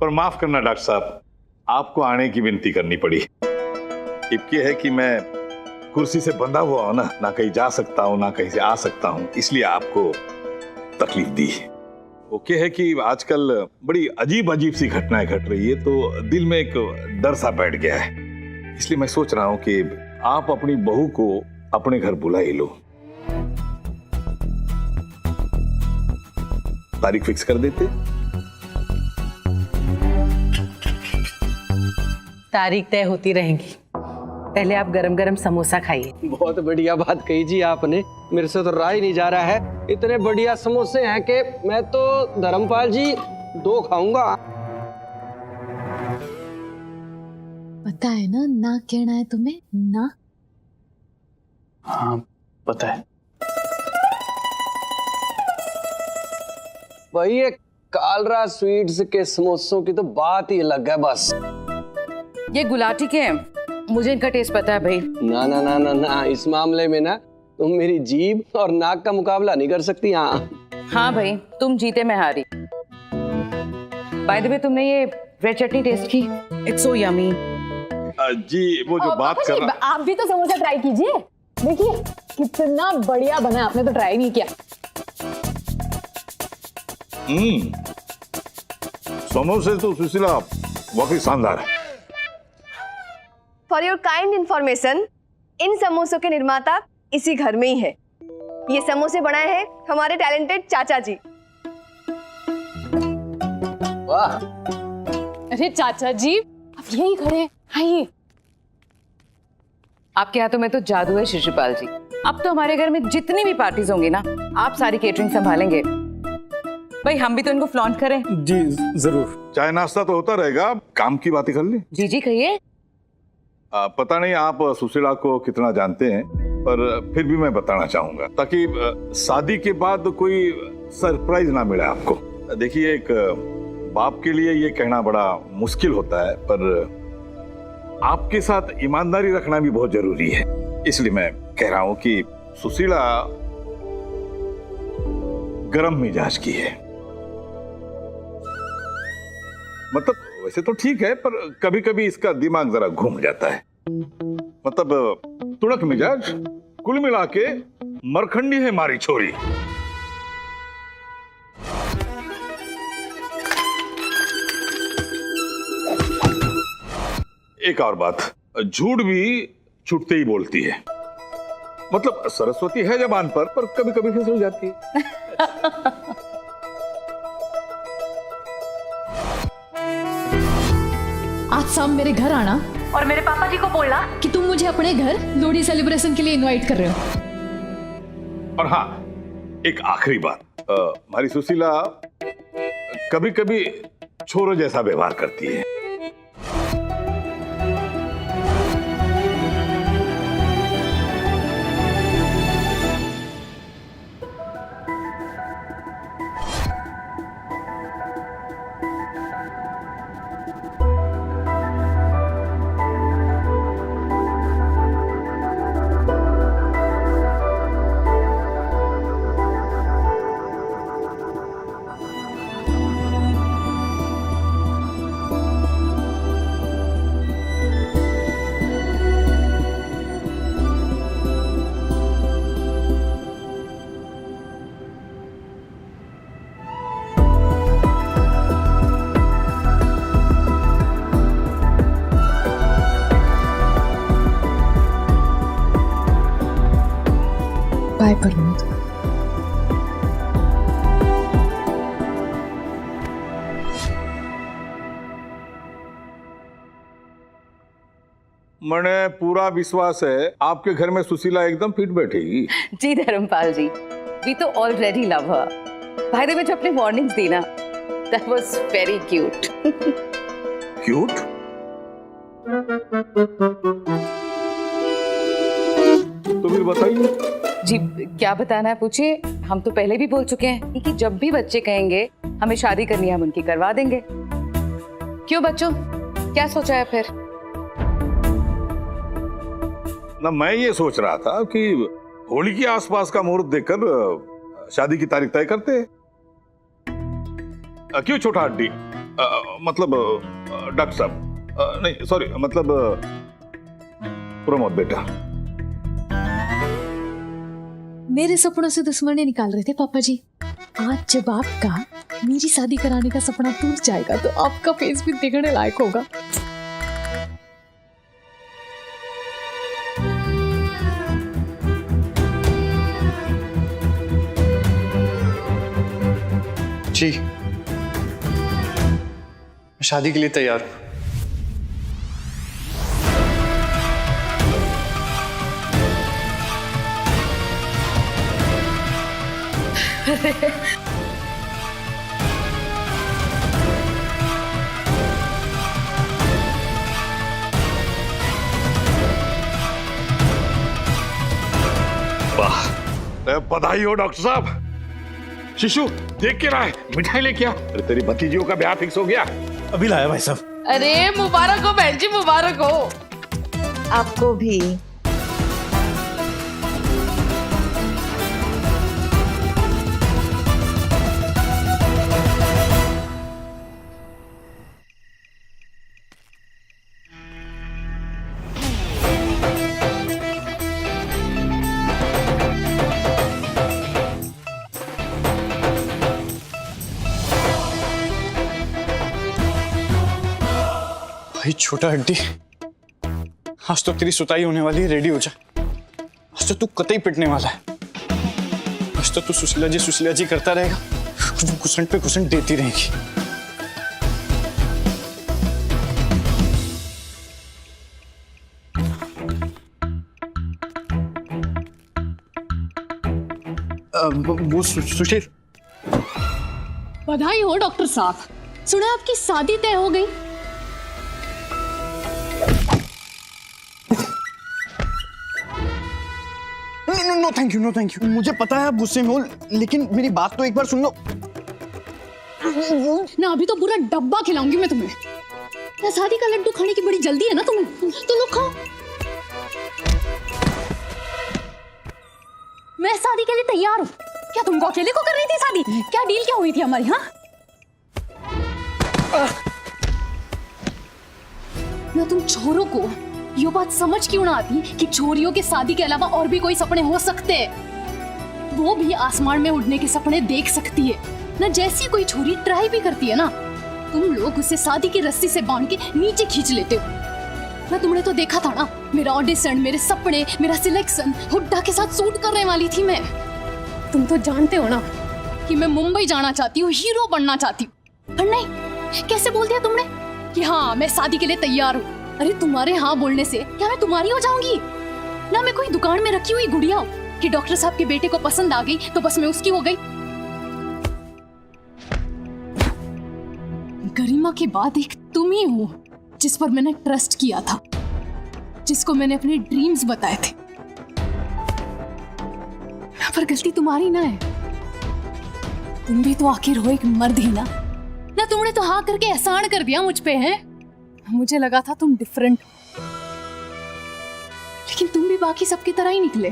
पर माफ करना डॉक्टर साहब, आपको आने की विनती करनी पड़ी। इब्की है कि मैं कुर्सी से बंधा हुआ हूं ना कहीं जा सकता हूं ना कहीं से आ सकता हूं, इसलिए आपको तकलीफ दी। ओके है कि आजकल बड़ी अजीब अजीब सी घटनाएं घट रही है, तो दिल में एक डर सा बैठ गया है। इसलिए मैं सोच रहा हूं कि आप अपनी बहू को अपने घर बुला ही लो। तारीख फिक्स कर देते। तारीख तय होती रहेंगी, पहले आप गरम गरम समोसा खाइए। बहुत बढ़िया बात कही जी आपने, मेरे से तो रहा ही नहीं जा रहा है। इतने बढ़िया समोसे हैं कि मैं तो धर्मपाल जी 2 खाऊंगा। पता है ना कहना है तुम्हें ना? हाँ पता है। भाई ये कालरा स्वीट्स के समोसों की तो बात ही अलग है। बस ये गुलाटी के हैं, मुझे इनका टेस्ट पता है भाई। ना ना ना ना ना, इस मामले में ना तुम मेरी जीभ और नाक का मुकाबला नहीं कर सकती। हाँ भाई, तुम जीते मैं हारी। बाय द वे, तुमने ये रेड चटनी टेस्ट की? It's so yummy. जी वो जो बात कर रहा, आप भी तो समोसा ट्राई कीजिए, देखिए कितना बढ़िया बना है, आपने तो ट्राई नहीं किया। समोसे तो सुशीला वाकई शानदार है। फॉर योर काइंड इंफॉर्मेशन, इन समोसों के निर्माता इसी घर में ही है। ये समोसे बनाए हैं हमारे टैलेंटेड चाचा जी। वाह, अरे चाचा जी आप यही खड़े हैं, आइए। आपके हाथों में तो जादू है शिशुपाल जी। अब तो हमारे घर में जितनी भी पार्टीज होंगी ना, आप सारी केटरिंग संभालेंगे। भाई हम भी तो इनको फ्लॉन्ट करें। जी जरूर। चाय नाश्ता तो होता रहेगा, काम की बातें कर ले। जी जी कहिए। पता नहीं आप सुशीला को कितना जानते हैं, पर फिर भी मैं बताना चाहूंगा ताकि शादी के बाद कोई सरप्राइज ना मिले आपको। देखिए, एक बाप के लिए ये कहना बड़ा मुश्किल होता है, पर आपके साथ ईमानदारी रखना भी बहुत जरूरी है। इसलिए मैं कह रहा हूं कि सुशीला गरम मिजाज की है। मतलब वैसे तो ठीक है, पर कभी कभी इसका दिमाग जरा घूम जाता है। मतलब तुड़क मिजाज, कुल मिला के मरखंडी है मारी छोरी। एक और बात, झूठ भी छुटते ही बोलती है। मतलब सरस्वती है जबान पर कभी कभी फिसल जाती है। आज शाम मेरे घर आना और मेरे पापा जी को बोलना कि तुम मुझे अपने घर लोहड़ी सेलिब्रेशन के लिए इनवाइट कर रहे हो। और हाँ, एक आखिरी बात, हमारी सुशीला कभी कभी छोरों जैसा व्यवहार करती है। बाय प्रमोद। मैंने पूरा विश्वास है आपके घर में सुशीला एकदम फिट बैठेगी। जी धर्मपाल जी, वी तो already love her. By the way, जो अपने वार्निंग्स दी ना, that was very cute. Cute? तो फिर बताइए। जी क्या बताना है पूछिए। हम तो पहले भी बोल चुके हैं कि जब भी बच्चे कहेंगे हमें शादी करनी है, हम उनकी करवा देंगे। क्यों बच्चों, क्या सोचा है फिर? ना मैं ये सोच रहा था कि होली के आसपास का मुहूर्त देखकर शादी की तारीख तय करते हैं। क्यों छोटा हड्डी, मतलब डॉक्टर साहब, नहीं सॉरी, मतलब प्रमोद बेटा। मेरे सपनों से दुश्मनी निकाल रहे थे पापा जी। आज जब आपका मेरी शादी कराने का सपना टूट जाएगा तो आपका फेस भी देखने लायक होगा। जी, मैं शादी के लिए तैयार हूँ। वाह, बधाई हो डॉक्टर साहब। शिशु देख के रहा है, मिठाई लेके आ। अरे तेरी भतीजियों का ब्याह फिक्स हो गया। अभी लाया भाई साहब। अरे मुबारक हो बहन जी, मुबारक हो। आपको भी। भाई छोटा हड्डी, आज तो तेरी सुताई होने वाली है, रेडी हो जा। आज तो तू कतई पिटने वाला है। आज तो तू सुशीला जी करता रहेगा, घुसंट पे घुसंट देती रहेगी। वो सुशील, बधाई हो डॉक्टर साहब, सुना आपकी शादी तय हो गई। No thank you, no thank you. मुझे पता है आप गुस्से में हो, लेकिन मेरी बात तो एक बार सुन लो। ना अभी तो पूरा डब्बा खिलाऊंगी मैं तुम्हें। ना शादी का लड्डू खाने की बड़ी जल्दी है ना तुम्हें, तो लो खाओ। मैं शादी के लिए तैयार हूँ। क्या तुमको अकेले को कर रही थी शादी? क्या डील क्या हुई थी हमारी? हाँ, ना तुम छोरों को ये बात समझ क्यों ना आती कि छोरियों के शादी के अलावा और भी कोई सपने हो सकते हैं। वो भी आसमान में उड़ने के सपने देख सकती है ना। जैसी कोई छोरी ट्राई भी करती है ना, तुम लोग उसे शादी की रस्सी से बांध के नीचे खींच लेते हो ना। तुमने तो देखा था ना, मेरा ऑडिशन, मेरे सपने, मेरा सिलेक्शन हुड्डा के साथ सूट करने वाली थी मैं। तुम तो जानते हो ना कि मैं मुंबई जाना चाहती हूँ, हीरो बनना चाहती हूँ। पर नहीं, कैसे बोल दिया तुमने कि हाँ मैं शादी के लिए तैयार हूँ। अरे तुम्हारे हाँ बोलने से क्या मैं तुम्हारी हो जाऊंगी? ना मैं कोई दुकान में रखी हुई गुड़िया हूँ कि डॉक्टर साहब के बेटे को पसंद आ गई तो बस मैं उसकी हो गई। गरिमा के बाद एक तुम ही हो जिस पर मैंने ट्रस्ट किया था, जिसको मैंने अपने ड्रीम्स बताए थे। पर गलती तुम्हारी ना है। तुम भी तो आखिर हो एक मर्द ही ना। तुमने तो हाँ करके एहसान कर दिया मुझ पे, है? मुझे लगा था तुम डिफरेंट, लेकिन तुम भी बाकी सबकी तरह ही निकले।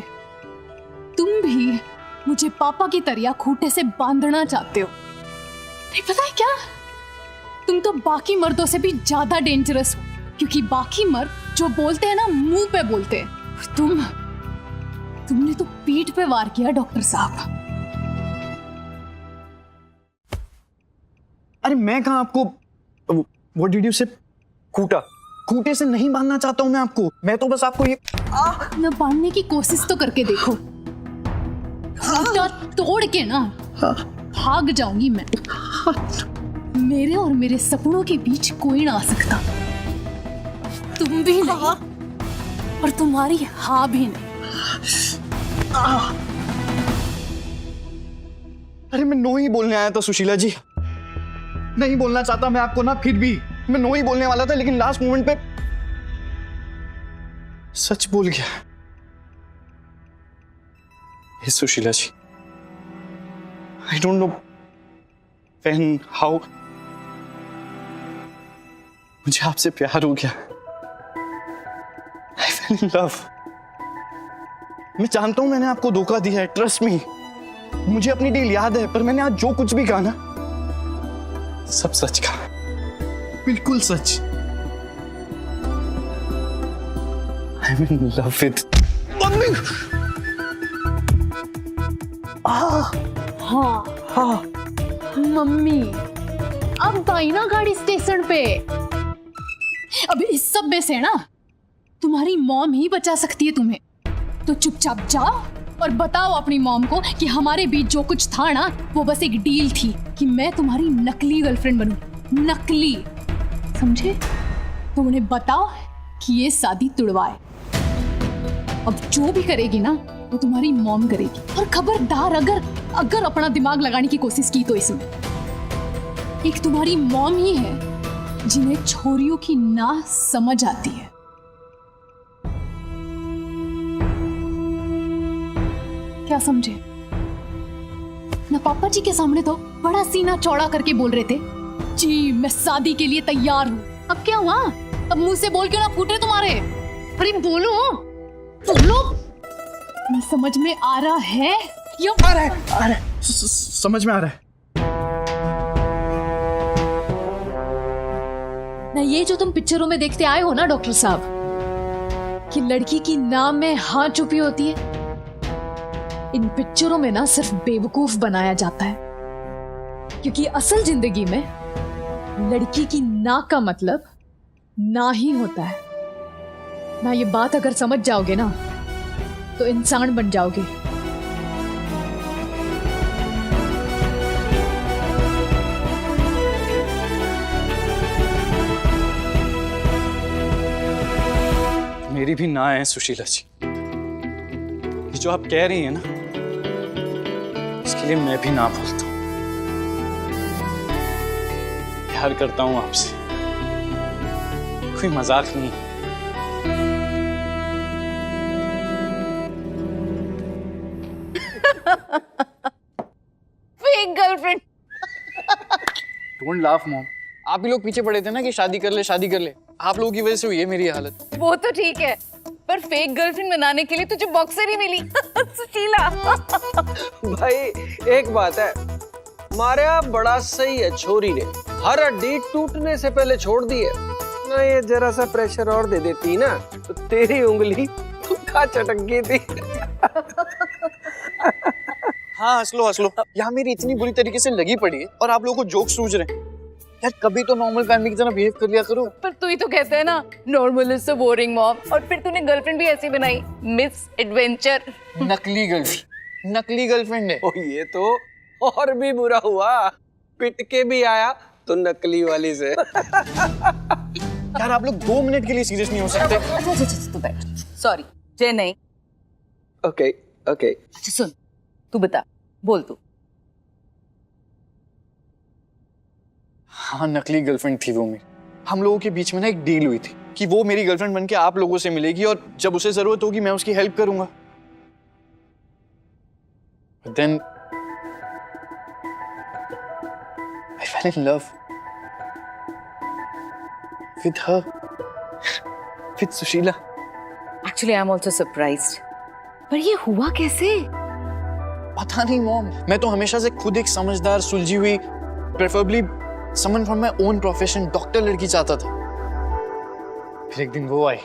तुम भी मुझे पापा की तरह खूंटे से बांधना चाहते हो। नहीं पता है क्या, तुम तो बाकी मर्दों से भी ज्यादा डेंजरस हो, क्योंकि बाकी मर्द जो बोलते हैं ना मुंह पे बोलते हैं, और तुमने तो पीठ पे वार किया डॉक्टर साहब। अरे मैं कहाँ आपको, व्हाट डिड यू से, खूंटे से नहीं बांधना चाहता हूं मैं आपको। मैं तो बस आपको ये ना बांधने की कोशिश तो करके देखो। खूंटा तोड़ के ना भाग जाऊंगी मैं। मेरे और मेरे सपनों के बीच कोई ना आ सकता। तुम भी नहीं और तुम्हारी हाँ भी नहीं। अरे मैं नो ही बोलने आया था सुशीला जी, नहीं बोलना चाहता मैं आपको ना, फिर भी मैं नो ही बोलने वाला था, लेकिन लास्ट मोमेंट पे सच बोल गया। Hey Sushila ji, I don't know when how, मुझे आपसे प्यार हो गया। I fell in love. मैं जानता हूं मैंने आपको धोखा दिया है, ट्रस्ट मी। मुझे अपनी डील याद है, पर मैंने आज जो कुछ भी कहा ना सब सच कहा। बिल्कुल सच। I am in love with mummy. हाँ मम्मी अब आई ना गाड़ी स्टेशन पे। अब इस सब में से ना तुम्हारी मॉम ही बचा सकती है तुम्हें। तो चुपचाप जाओ और बताओ अपनी मॉम को कि हमारे बीच जो कुछ था ना वो बस एक डील थी कि मैं तुम्हारी नकली गर्लफ्रेंड बनूं। नकली, समझे? तो उन्हें बताओ कि ये शादी तुड़वाए। अब जो भी करेगी ना वो तुम्हारी मॉम करेगी। और खबरदार अगर अपना दिमाग लगाने की कोशिश की तो इसमें एक तुम्हारी मॉम ही है जिन्हें छोरियों की ना समझ आती है। क्या समझे ना? पापा जी के सामने तो बड़ा सीना चौड़ा करके बोल रहे थे, जी मैं शादी के लिए तैयार हूँ। अब क्या हुआ? अब मुंह से बोल क्यों ना फूटे तुम्हारे? अरे बोलो बोलो। नहीं समझ में आ रहा है या आ रहा है समझ में आ रहा है। ना ये जो तुम पिक्चरों में देखते आए हो ना डॉक्टर साहब, कि लड़की की नाम में हाँ छुपी होती है, इन पिक्चरों में ना सिर्फ बेवकूफ बनाया जाता है। क्योंकि असल जिंदगी में लड़की की ना का मतलब ना ही होता है ना। ये बात अगर समझ जाओगे ना तो इंसान बन जाओगे। मेरी भी ना है सुशीला जी। ये जो आप कह रही हैं ना इसके लिए मैं भी ना बोलता हूं। प्यार करता हूं आपसे, कोई मजाक नहीं है। Fake girlfriend. Don't laugh mom. आप ही लोग पीछे पड़े थे ना कि शादी कर ले शादी कर ले। आप लोगों की वजह से हुई है मेरी हालत। वो तो ठीक है पर फेक गर्लफ्रेंड बनाने के लिए तुझे बॉक्सर ही मिली। सुशीला। भाई एक बात है, मारा बड़ा सही है छोरी ने, हर हड्डी टूटने से पहले छोड़ दी है ना। ये जरा सा प्रेशर और दे देती ना तो तेरी उंगली का चटक गई थी। हाँ हंस लो। यहाँ मेरी इतनी बुरी तरीके से लगी पड़ी है और आप लोगों को जोक सूझ रहे हैं। यार कभी तो नॉर्मल फैमिली की तरह बिहेव कर लिया करो। पर तू ही तो कहता है ना normal is so boring mom, और फिर तूने गर्लफ्रेंड भी ऐसी बनाई, मिस एडवेंचर। नकली गर्लफ्रेंड है। ओ ये तो और भी बुरा हुआ, पिट के भी आया तो नकली वाली से। यार आप लोग 2 मिनट के लिए सीरियस नहीं हो सकते। अच्छा तू बैठ। सॉरी जय नहीं। ओके अच्छा सुन, तू बता, बोल तू। हाँ नकली गर्लफ्रेंड थी वो मेरी। हम लोगों के बीच में ना एक डील हुई थी कि वो मेरी गर्लफ्रेंड बनके आप लोगों से मिलेगी और जब उसे जरूरत होगी मैं उसकी हेल्प करूंगा। But then I fell in love with her, with Sushila. Actually I am also surprised. पर ये हुआ कैसे? पता नहीं मॉम, मैं तो हमेशा से खुद एक समझदार, सुलझी हुई, preferably someone from my own profession doctor लड़की चाहता था। फिर एक दिन वो आई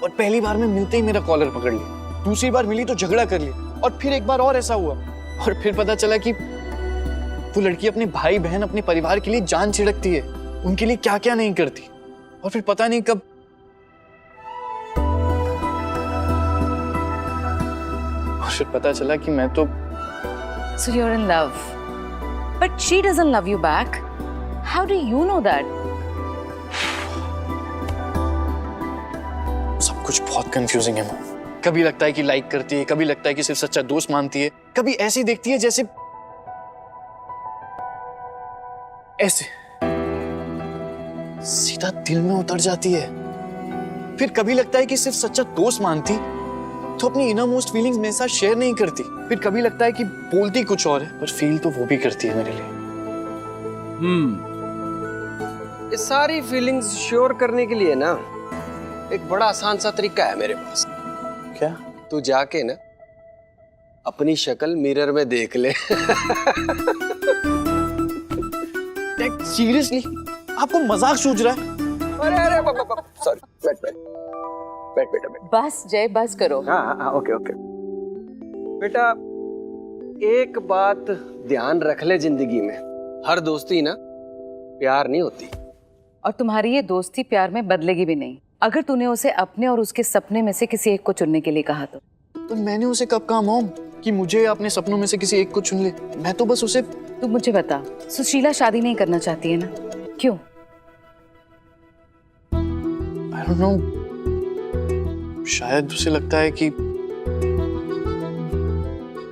और पहली बार में मिलते ही मेरा कॉलर पकड़ लिया। दूसरी बार मिली तो झगड़ा कर लिया और फिर एक बार और ऐसा हुआ और फिर पता चला कि वो लड़की अपने भाई बहन अपने परिवार के लिए जान छिड़कती है, उनके लिए क्या क्या नहीं करती। और फिर पता नहीं कब और फिर पता चला कि मैं तो So you're in love, but she doesn't love you back. How do you know that? सब कुछ बहुत कंफ्यूजिंग है मॉम। कभी लगता है कि लाइक करती है, कभी लगता है कि सिर्फ सच्चा दोस्त मानती है, कभी ऐसी देखती है जैसे ऐसे सीधा दिल में उतर जाती है। फिर कभी लगता है कि सिर्फ सच्चा दोस्त मानती तो अपनी इनर मोस्ट फीलिंग्स मेरे साथ शेयर नहीं करती। फिर कभी लगता है कि बोलती कुछ और है पर फील तो वो भी करती है मेरे लिए। ये सारी फीलिंग्स श्योर करने के लिए ना एक बड़ा आसान सा तरीका है मेरे पास। क्या? तू जाके ना अपनी शक्ल मिरर में देख ले। सीरियसली? आपको मजाक सूझ रहा है? अरे अरे सॉरी, बैठ बैठ बैठ बेटा बैठ। बस जय, बस करो। हाँ, ओके ओके। बेटा एक बात ध्यान रख ले, जिंदगी में हर दोस्ती ना प्यार नहीं होती। और तुम्हारी ये दोस्ती प्यार में बदलेगी भी नहीं अगर तूने उसे अपने और उसके सपने में से किसी एक को चुनने के लिए कहा तो मैंने उसे कब कहा मॉम कि मुझे अपने सपनों में से किसी एक को चुन ले? मैं तो बस उसे। तू मुझे बता, सुशीला शादी नहीं करना चाहती है ना? क्यों? I don't know, शायद उसे लगता है कि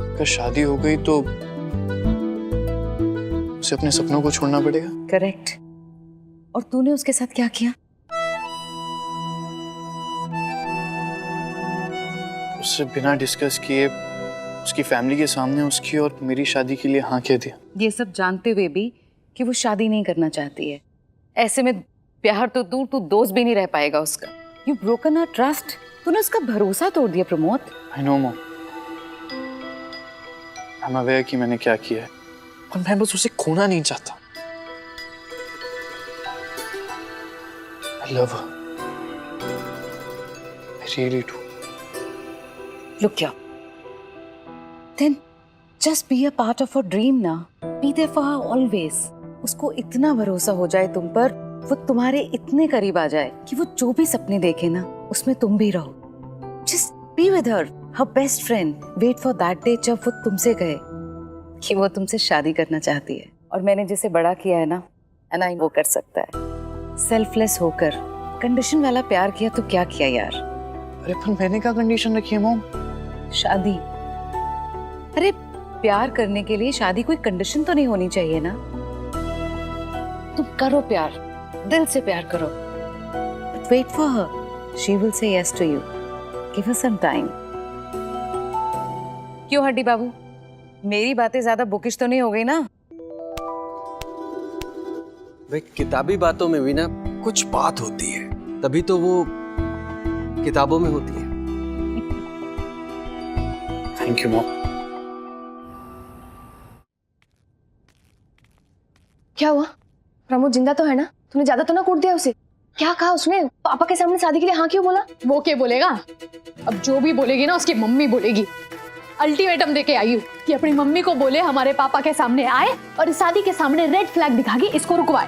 अगर शादी हो गई तो उसे अपने सपनों को छोड़ना पड़ेगा। करेक्ट। और तूने उसके साथ क्या किया? उससे बिना डिस्कस किए उसकी फैमिली के सामने उसकी और मेरी शादी के लिए हाँ कह दिया। ये सब जानते हुए भी कि वो शादी नहीं करना चाहती है। ऐसे में प्यार तो दूर, तू दोस्त भी नहीं रह पाएगा उसका। You broken her trust. तूने उसका भरोसा तोड़ दिया Pramod. I know mom, I'm aware कि मैंने क्या किया है, और मैं बस उसे खोना नहीं चाहता। I love her, I really do। Look here. Then just be a part of her dream ना। Be there for her always। उसको इतना भरोसा हो जाए तुम पर, वो तुम्हारे इतने करीब आ जाए कि वो जो भी सपने देखे ना उसमें तुम भी रहो। Just be with her, her best friend। Wait for that day जब वो तुमसे कहे कि वो तुमसे शादी करना चाहती है। और मैंने जिसे बड़ा किया है ना, and I वो कर सकता है। सेल्फलेस होकर कंडीशन वाला प्यार किया तो क्या किया यार? अरे पर मैंने क्या कंडीशन रखी है मॉम? शादी। अरे प्यार करने के लिए शादी कोई कंडीशन तो नहीं होनी चाहिए ना। तुम करो प्यार, दिल से प्यार करो। But wait for her, she will say yes to you। Give her some time। क्यों हड्डी बाबू, मेरी बातें ज्यादा बुकिश तो नहीं हो गई ना? भाई किताबी बातों में भी ना कुछ बात होती है, तभी तो वो किताबों में होती है। Thank you mom. क्या हुआ? प्रमोद जिंदा तो है ना? तूने ज्यादा तो ना कूट दिया उसे? क्या कहा उसने? पापा के सामने शादी के लिए हाँ क्यों बोला? वो क्या बोलेगा? अब जो भी बोलेगी ना उसकी मम्मी बोलेगी। अल्टीमेटम देके आई हूँ कि अपनी मम्मी को बोले हमारे पापा के सामने आए और इस शादी के सामने रेड फ्लैग दिखा के इसको रुकवाए।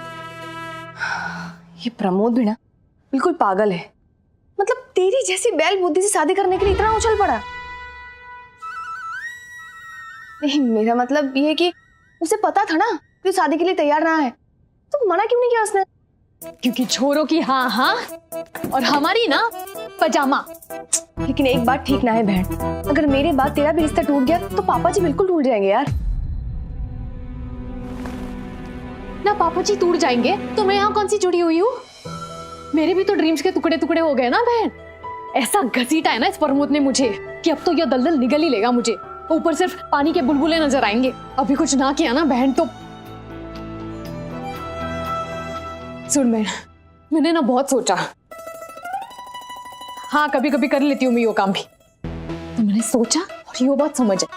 ये प्रमोद भी ना बिल्कुल पागल है। मतलब तेरी जैसी बैल बुद्धि से शादी करने के लिए इतना उछल पड़ा। नहीं, मेरा मतलब ये है कि उसे पता था ना कि शादी के लिए तैयार ना है, तो मना क्यों नहीं किया उसने? क्योंकि छोरों की हाँ हाँ और हमारी ना पजामा। लेकिन एक बात ठीक ना है बहन, अगर मेरे बाद तेरा भी रिश्ता टूट गया तो पापा जी बिल्कुल टूट जाएंगे यार। ना पापा जी टूट जाएंगे तो मैं यहाँ कौन सी जुड़ी हुई हूँ? मेरे भी तो ड्रीम्स के टुकड़े टुकड़े हो गए ना बहन। ऐसा घसीटा है ना इस प्रमोद ने मुझे कि अब तो यह दलदल निगल ही लेगा मुझे। ऊपर सिर्फ पानी के बुलबुले नजर आएंगे। अभी कुछ ना किया ना बहन तो। सुन बहन, मैंने ना बहुत सोचा। हाँ कभी कभी कर लेती हूँ मैं ये काम भी। तो मैंने सोचा और ये बात समझ आई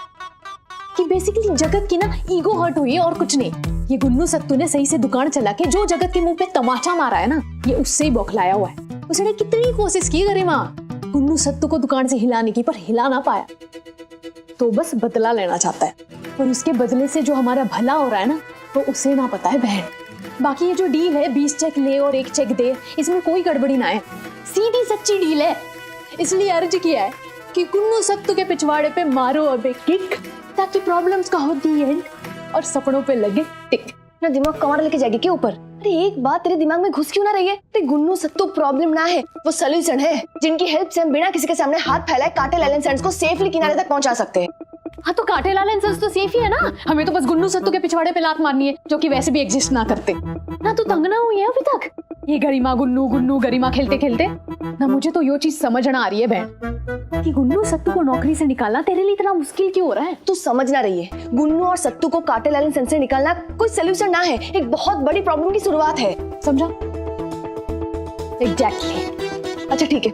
कि बेसिकली जगत की ना ईगो हर्ट हुई है और कुछ नहीं। ये गुन्नू सत्तू ने सही से दुकान चला के जो जगत के मुंह पे तमाचा मारा है ना, ये उससे ही बौखलाया हुआ है। उसने कितनी कोशिश की गरिमा गुन्नू सत्तू को दुकान से हिलाने की, पर हिला ना पाया। तो बस बदला लेना चाहता है, पर उसके बदले से जो हमारा भला हो रहा है ना तो उसे ना पता है बहन। बाकी ये जो डील है 20 चेक ले और 1 चेक दे, इसमें कोई गड़बड़ी ना है, सीधी सच्ची डील है। इसलिए अर्ज किया है कि गुन्नू सत्तू के पिछवाड़े पे मारो अब एक किक, ताकि प्रॉब्लम्स का हो दी एंड और सपनों पे लगे टिक। ना दिमाग कमर लेके जाएगी के ऊपर? अरे एक बात तेरे दिमाग में घुस क्यों ना रही है? अरे गुन्नू सत्तू प्रॉब्लम ना है, वो सॉल्यूशन है, जिनकी हेल्प से हम बिना किसी के सामने हाथ फैलाए काटे लाल इंसेंस को सेफली किनारे तक पहुंचा सकते हैं। हाँ तो काटे लाल इंसेंस तो सेफ ही है ना। हमें तो बस गुन्नू सत्तू के पिछवाड़े पे लात मारनी है, जो कि वैसे भी एग्जिस्ट ना करते ना। तो तंग ना हुई है अभी तक ये गरिमा गुन्नू गुन्नू गरिमा खेलते खेलते ना। मुझे तो ये चीज समझ ना आ रही है बहन कि गुन्नू सत्तू को नौकरी से निकालना तेरे लिए इतना मुश्किल क्यों हो रहा है? तू समझ ना रही है, गुन्नू और सत्तू को काटे लाल इंसेंस से निकालना कोई सोल्यूशन ना है, एक बहुत बड़ी प्रॉब्लम की शुरुआत है। समझा? एग्जैक्टली। अच्छा ठीक है,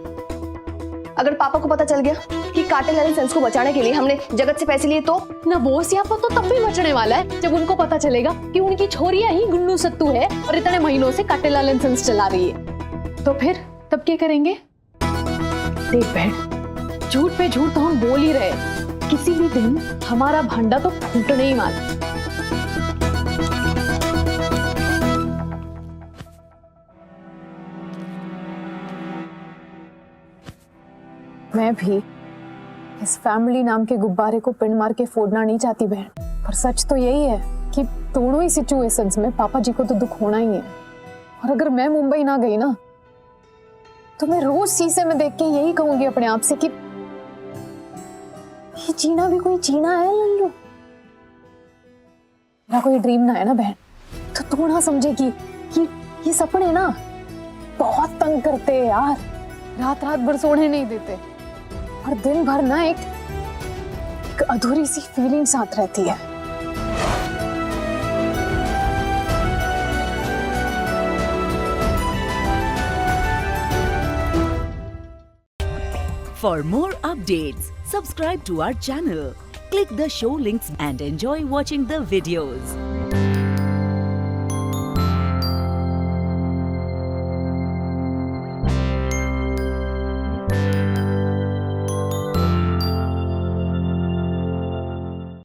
अगर पापा को पता चल गया कि काटे लालन सेंस को बचाने के लिए हमने जगत से पैसे लिए तो ना वो सियापा तो तब भी बचने वाला है जब उनको पता चलेगा कि उनकी छोरियां ही गुन्नू सत्तू है और इतने महीनों से काटेलाल एंड सन्स चला रही है। तो फिर तब क्या करेंगे? देख बहन, झूठ पे झूठ तो हम बोल ही रहे, किसी भी दिन हमारा भंडा तो फूटने ही वाला। मैं भी इस फैमिली नाम के गुब्बारे को पिन मार के फोड़ना नहीं चाहती बहन, पर सच तो यही है कि दोनों ही सिचुएशंस में पापा जी को तो दुख होना ही है। और अगर मैं मुंबई ना गई ना तो मैं रोज शीशे में देख के यही कहूंगी अपने आप से कि ये जीना भी कोई जीना है लल्लू। मेरा कोई ड्रीम ना है ना बहन, तो तू ना समझेगी कि ये सपने ना बहुत तंग करते हैं यार, रात रात भर सोने नहीं देते और दिन भर ना एक अधूरी सी फीलिंग साथ रहती है। For more updates, subscribe to our channel, click the show links and enjoy watching the videos.